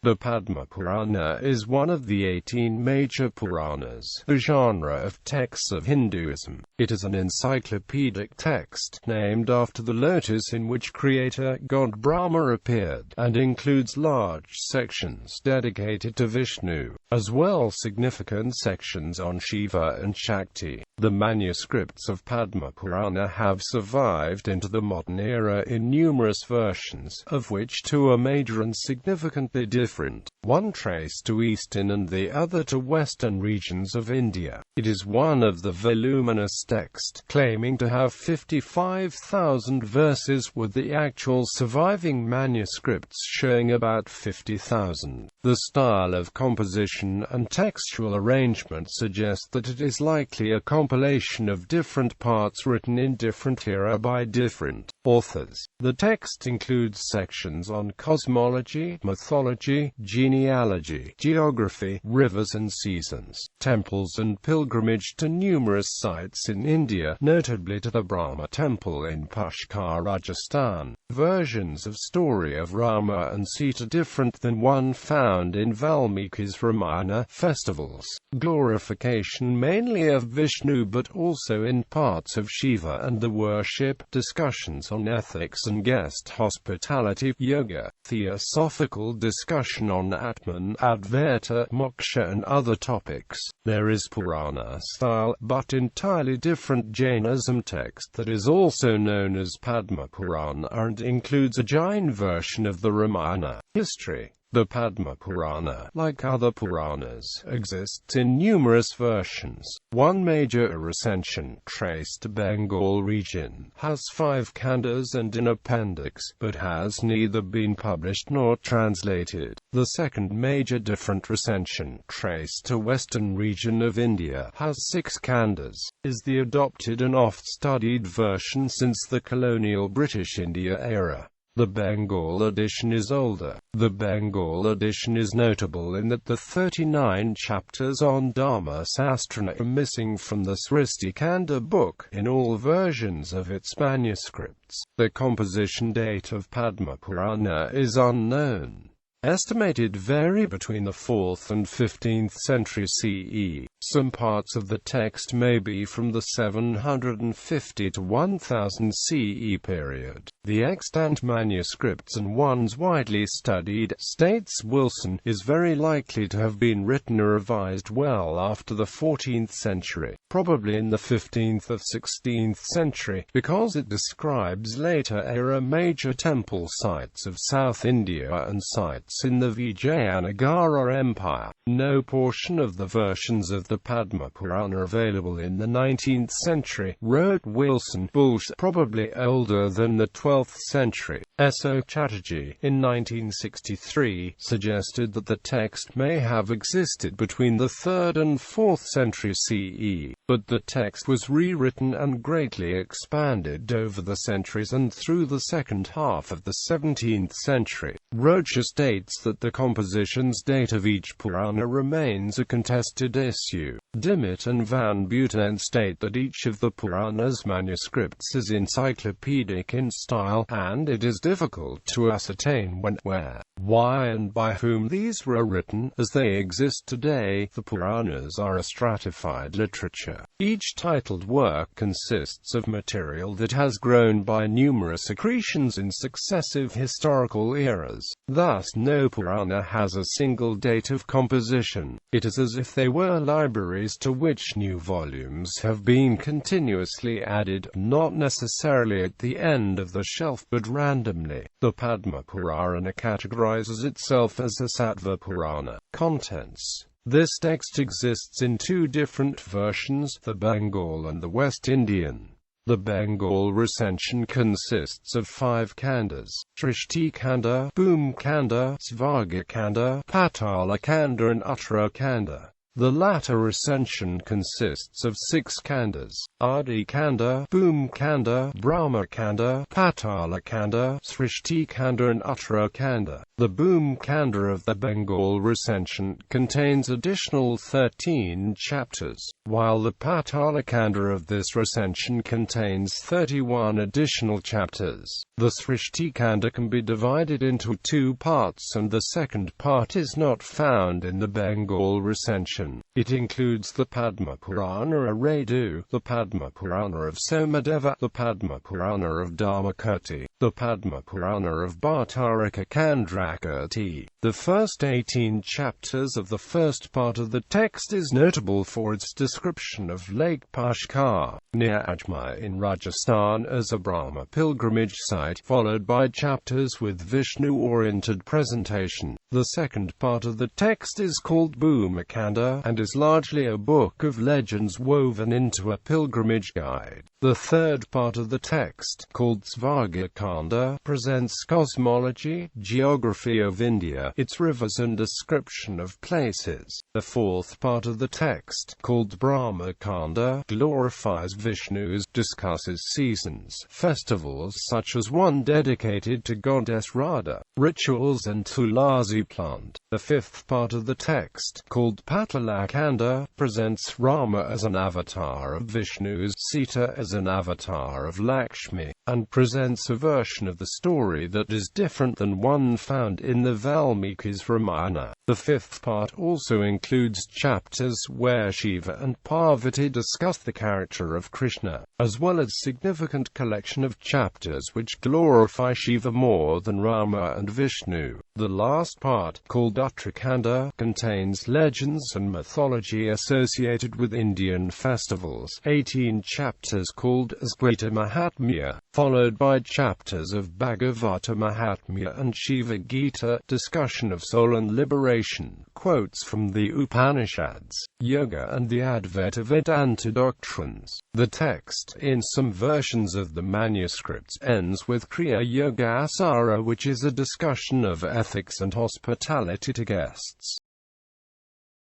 The Padma Purana is one of the 18 major Puranas, a genre of texts of Hinduism. It is an encyclopedic text, named after the lotus in which creator god Brahma appeared, and includes large sections dedicated to Vishnu, as well as significant sections on Shiva and Shakti. The manuscripts of Padma Purana have survived into the modern era in numerous versions, of which two are major and significantly different. One traced to eastern and the other to western regions of India. It is one of the voluminous texts, claiming to have 55,000 verses, with the actual surviving manuscripts showing about 50,000. The style of composition and textual arrangement suggest that it is likely a compilation of different parts written in different era by different authors. The text includes sections on cosmology, mythology, genealogy, geography, rivers and seasons, temples and pilgrimage to numerous sites in India, notably to the Brahma temple in Pushkar, Rajasthan. Versions of story of Rama and Sita different than one found in Valmiki's Ramayana. Festivals, glorification mainly of Vishnu but also in parts of Shiva and the worship, discussions on ethics and guest hospitality, yoga, theosophical discussion on Atman, Advaita, Moksha and other topics. There is Purana style, but entirely different Jainism text that is also known as Padma Purana and includes a Jain version of the Ramayana. History. The Padma Purana, like other Puranas, exists in numerous versions. One major recension, traced to Bengal region, has 5 cantos and an appendix, but has neither been published nor translated. The second major different recension, traced to western region of India, has 6 cantos, is the adopted and oft-studied version since the colonial British India era. The Bengal edition is older. The Bengal edition is notable in that the 39 chapters on Dharma Sastrana are missing from the Srishti Kanda book in all versions of its manuscripts. The composition date of Padma Purana is unknown. Estimated vary between the 4th and 15th century CE. Some parts of the text may be from the 750 to 1000 CE period. The extant manuscripts and ones widely studied, states Wilson, is very likely to have been written or revised well after the 14th century, probably in the 15th or 16th century, because it describes later era major temple sites of South India and sites in the Vijayanagara Empire. No portion of the versions of the Padma Purana available in the 19th century, wrote Wilson, bullshit, probably older than the 12th century. S.O. Chatterjee, in 1963, suggested that the text may have existed between the 3rd and 4th century CE, but the text was rewritten and greatly expanded over the centuries and through the second half of the 17th century. Rocha states that the composition's date of each Purana remains a contested issue. Dimmitt and Van Buiten state that each of the Puranas' manuscripts is encyclopedic in style, and it is difficult to ascertain when, where, why and by whom these were written. As they exist today, the Puranas are a stratified literature. Each titled work consists of material that has grown by numerous accretions in successive historical eras. Thus, no Purana has a single date of composition. It is as if they were libraries to which new volumes have been continuously added, not necessarily at the end of the shelf but randomly. The Padma Purana categorizes itself as a Sattva Purana. Contents. This text exists in 2 different versions, the Bengal and the West Indian. The Bengal recension consists of 5 kandas: Srishti Kanda, Bhum Kanda, Svarga Kanda, Patala Kanda and Uttara Kanda. The latter recension consists of 6 khandas: Adi Khanda, Bhum Khanda, Brahma Khanda, Patala Khanda, Srishti Khanda and Uttara Khanda. The Bhum Khanda of the Bengal recension contains additional 13 chapters, while the Patala Khanda of this recension contains 31 additional chapters. The Srishti Khanda can be divided into 2 parts, and the second part is not found in the Bengal recension. It includes the Padma Purana of Radu, the Padma Purana of Somadeva, the Padma Purana of Dharmakirti, the Padma Purana of Bhattarika Kandrakirti. The first 18 chapters of the first part of the text is notable for its description of Lake Pushkar, near Ajmer in Rajasthan, as a Brahma pilgrimage site, followed by chapters with Vishnu-oriented presentation. The second part of the text is called Bhuma Khanda, and is largely a book of legends woven into a pilgrimage guide. The third part of the text, called Svarga Khanda, presents cosmology, geography of India, its rivers and description of places. The fourth part of the text, called Brahma Khanda, glorifies Vishnu, discusses seasons, festivals such as one dedicated to goddess Radha, rituals and tulasi plant. The fifth part of the text, called Patala Khanda, presents Rama as an avatar of Vishnu, Sita as an avatar of Lakshmi, and presents a version of the story that is different than one found in the Valmiki's Ramayana. The fifth part also includes chapters where Shiva and Parvati discuss the character of Krishna, as well as significant collection of chapters which glorify Shiva more than Rama and Vishnu. The last part, called Uttarakhanda, contains legends and mythology associated with Indian festivals. 18 chapters called Asgwita Mahatmya, followed by chapters of Bhagavata Mahatmya and Shiva Gita, discussion of soul and liberation, quotes from the Upanishads, yoga and the Advaita Vedanta doctrines. The text, in some versions of the manuscripts, ends with Kriya Yoga Asara, which is a discussion of ethics and hospitality to guests.